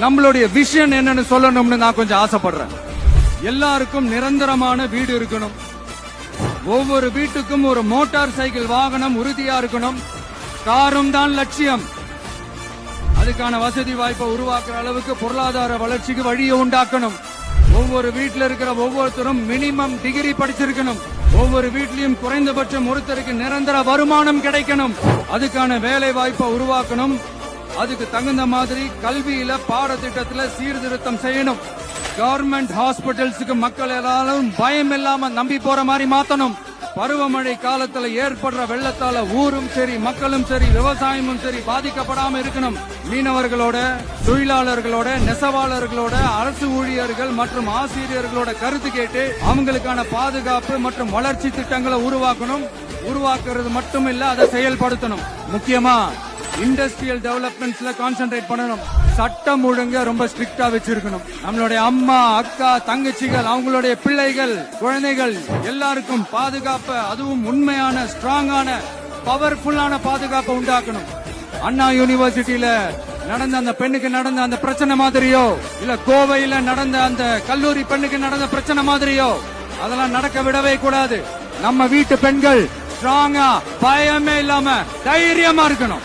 நம்மளுடைய விஷன் என்னன்னு சொல்லணும்னு நான் கொஞ்சம் ஆசைப்படுறேன். எல்லாருக்கும் நிரந்தரமான வீடு இருக்கணும். ஒவ்வொரு வீட்டுக்கும் ஒரு மோட்டார் சைக்கிள் வாகனம் உறுதியா இருக்கணும். காரும் தான் லட்சியம். அதுக்கான வசதி வாய்ப்பை உருவாக்குற அளவுக்கு பொருளாதார வளர்ச்சிக்கு வழியை உண்டாக்கணும். ஒவ்வொரு வீட்டில் இருக்கிற ஒவ்வொருத்தரும் மினிமம் டிகிரி படிச்சிருக்கணும். ஒவ்வொரு வீட்லயும் குறைந்தபட்சம் ஒருத்தருக்கு நிரந்தர வருமானம் கிடைக்கணும். அதுக்கான வேலை வாய்ப்பை உருவாக்கணும். அதுக்கு தகுந்த மாதிரி கல்வியில பாடத்திட்டத்துல சீர்திருத்தம் செய்யணும். கவர்மெண்ட் ஹாஸ்பிட்டல்ஸுக்கு மக்கள் எல்லாரும் பயம் இல்லாம நம்பி போற மாதிரி மாத்தணும். பருவமழை காலத்துல ஏற்படுற வெள்ளத்தால ஊரும் சரி மக்களும் சரி விவசாயமும் சரி பாதிக்கப்படாம இருக்கணும். மீனவர்களோட, தொழிலாளர்களோட, நெசவாளர்களோட, அரசு ஊழியர்கள் மற்றும் ஆசிரியர்களோட கருத்து கேட்டு அவங்களுக்கான பாதுகாப்பு மற்றும் வளர்ச்சி திட்டங்களை உருவாக்கணும். உருவாக்குறது மட்டும் இல்ல, அதை செயல்படுத்தணும். முக்கியமா இண்டஸ்ட்ரியல் டெவலப்மெண்ட்ஸ்ல கான்சென்ட்ரேட் பண்ணணும். சட்டம் ஒழுங்க ரொம்ப ஸ்ட்ரிக்டா வச்சிருக்கணும். நம்மளுடைய அம்மா, அக்கா, தங்கச்சிகள், அவங்களுடைய பிள்ளைகள், குழந்தைகள் எல்லாருக்கும் பாதுகாப்பு, அதுவும் உண்மையான ஸ்ட்ராங்கான பவர்ஃபுல்லான பாதுகாப்பை உண்டாக்கணும். அண்ணா யூனிவர்சிட்டியில நடந்த அந்த பெண்ணுக்கு நடந்த அந்த பிரச்சனை மாதிரியோ, இல்ல கோவையில நடந்த அந்த கல்லூரி பெண்ணுக்கு நடந்த பிரச்சனை மாதிரியோ அதெல்லாம் நடக்க விடவே கூடாது. நம்ம வீட்டு பெண்கள் ஸ்ட்ராங்கா பயமே இல்லாம தைரியமா இருக்கணும்.